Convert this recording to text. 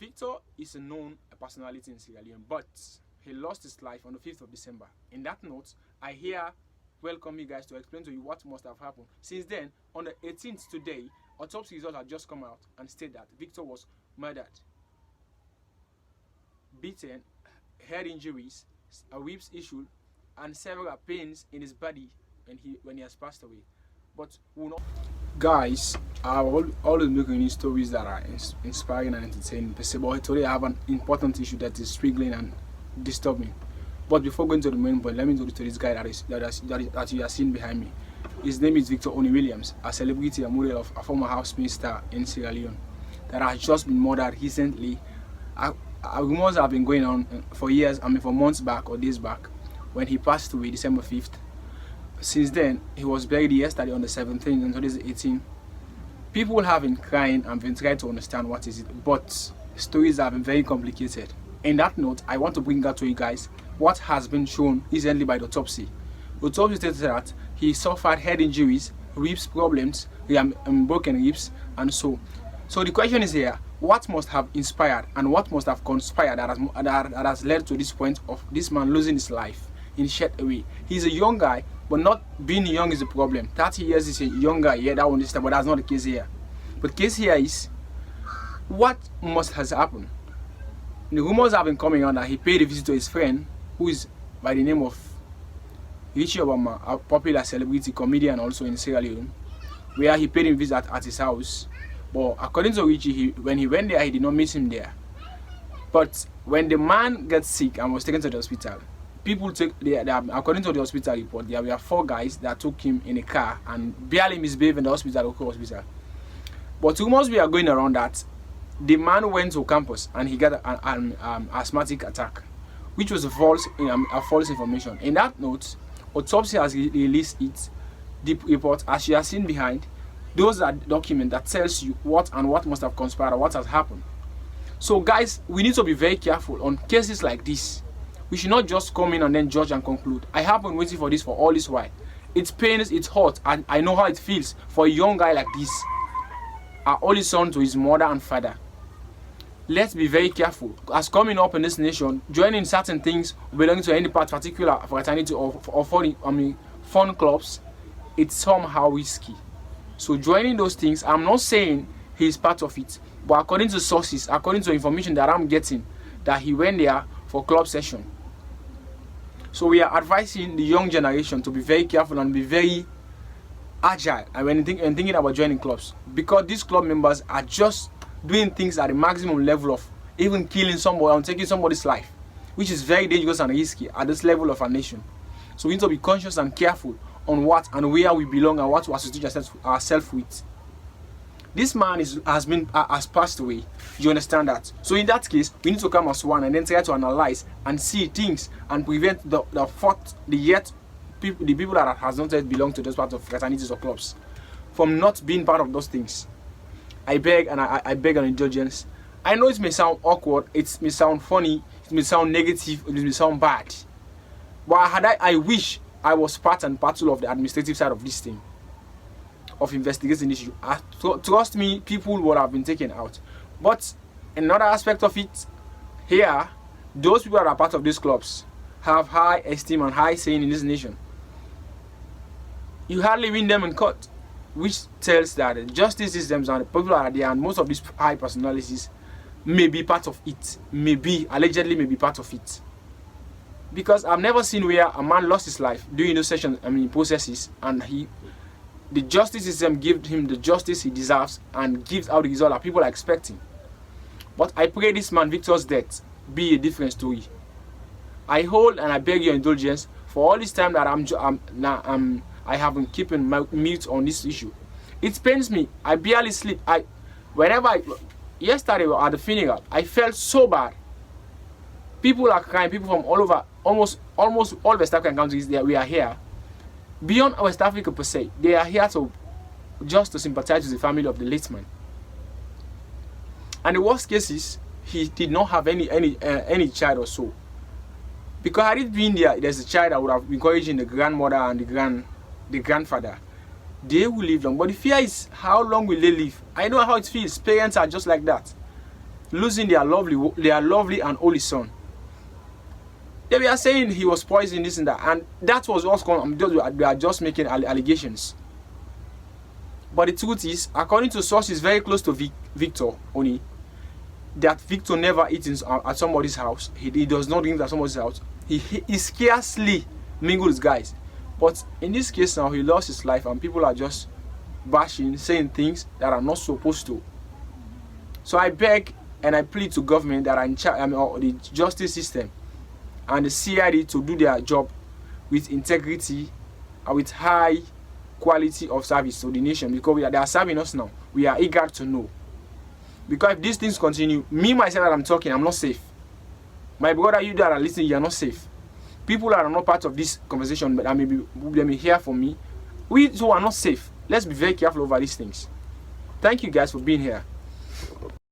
Victor is a known personality in Sierra Leone, but he lost his life on the 5th of December. In that note, I here welcome you guys to explain to you what must have happened. Since then, on the 18th today, autopsy results have just come out and state that Victor was murdered, beaten, head injuries, ribs issued, and several pains in his body when he has passed away. But we'll not. Guys, I always making these stories that are inspiring and entertaining. But today I have an important issue that is triggering and disturbing. But before going to the main point, let me introduce to this guy that you are seeing behind me. His name is Victor Onie Williams, a celebrity, a model of a former housemaid star in Sierra Leone that has just been murdered recently. Rumors have been going on for years, for months back or days back, when he passed away December 5th. Since then, he was buried yesterday on the 17th and today is the 18th. People have been crying and been trying to understand what is it, but stories have been very complicated. In that note, I want to bring out to you guys what has been shown recently by the autopsy. The autopsy stated that he suffered head injuries, ribs problems, broken ribs, and so. So the question is here, what must have inspired and what must have conspired that has led to this point of this man losing his life in Lled away? He's a young guy, but not being young is a problem. 30 years is a young guy, yeah, that one is, but that's not the case here. But the case here is, what must has happened? The rumors have been coming on that he paid a visit to his friend, who is by the name of Richie Obama, a popular celebrity comedian also in Sierra Leone, where he paid him a visit at his house. But according to Richie, when he went there, he did not meet him there. But when the man gets sick and was taken to the hospital, people according to the hospital report, there were 4 guys that took him in a car and barely misbehaved in the hospital, hospital. But rumors were going around that the man went to campus and he got an asthmatic attack, which was a false information. In that note, autopsy has released the report, as you have seen behind. Those are documents that tells you what must have conspired, what has happened. So guys, we need to be very careful on cases like this. We should not just come in and then judge and conclude. I have been waiting for this for all this while. It's pains, it's hot, and I know how it feels for a young guy like this, our only son to his mother and father. Let's be very careful. As coming up in this nation, joining certain things belonging to any particular fraternity or fun clubs, it's somehow risky. So joining those things, I'm not saying he's part of it, but according to sources, according to information that I'm getting, that he went there for club session. So we are advising the young generation to be very careful and be very agile when thinking about joining clubs, because these club members are just doing things at the maximum level of even killing somebody and taking somebody's life, which is very dangerous and risky at this level of our nation. So we need to be conscious and careful on what and where we belong and what to associate ourselves with. This man has passed away. You understand that? So in that case, we need to come as one and then try to analyze and see things and prevent the people that has not yet belong to those parts of fraternities or clubs from not being part of those things. I beg an indulgence. I know it may sound awkward, it may sound funny, it may sound negative, it may sound bad, but I wish I was part and parcel of the administrative side of this thing, of investigating this issue. Trust me, people would have been taken out. But another aspect of it, here, those people that are part of these clubs have high esteem and high saying in this nation. You hardly win them in court, which tells that the justice systems and the people that are there and most of these high personalities may be part of it, allegedly may be part of it. Because I've never seen where a man lost his life during those sessions, processes, and the justice system gives him the justice he deserves and gives out the result that people are expecting. But I pray this man Victor's death be a different story. I hold and I beg your indulgence for all this time that I have been keeping my mute on this issue. It pains me. I barely sleep. Yesterday at the funeral, I felt so bad. People are crying. People from all over, almost all West African countries. We are here. Beyond West Africa per se, they are here just to sympathize with the family of the late man. And the worst case is he did not have any child or so. Because had it been there's a child that would have encouraging the grandmother and the grandfather. They will live long. But the fear is, how long will they live? I know how it feels. Parents are just like that. losing their lovely and only son. They were saying he was poisoned, this and that, and that was what's going on. They are just making allegations. But the truth is, according to sources very close to Victor Onie, that Victor never eats at somebody's house. He does not eat at somebody's house. He scarcely mingles with guys. But in this case now, he lost his life, and people are just bashing, saying things that are not supposed to. So I beg and I plead to government that are in charge, or the justice system and the CID, to do their job with integrity and with high quality of service to the nation, because they are serving us now. We are eager to know. Because if these things continue, me myself that I'm talking, I'm not safe. My brother, you that are listening, you are not safe. People that are not part of this conversation, but they may hear from me, we too are not safe. Let's be very careful over these things. Thank you guys for being here.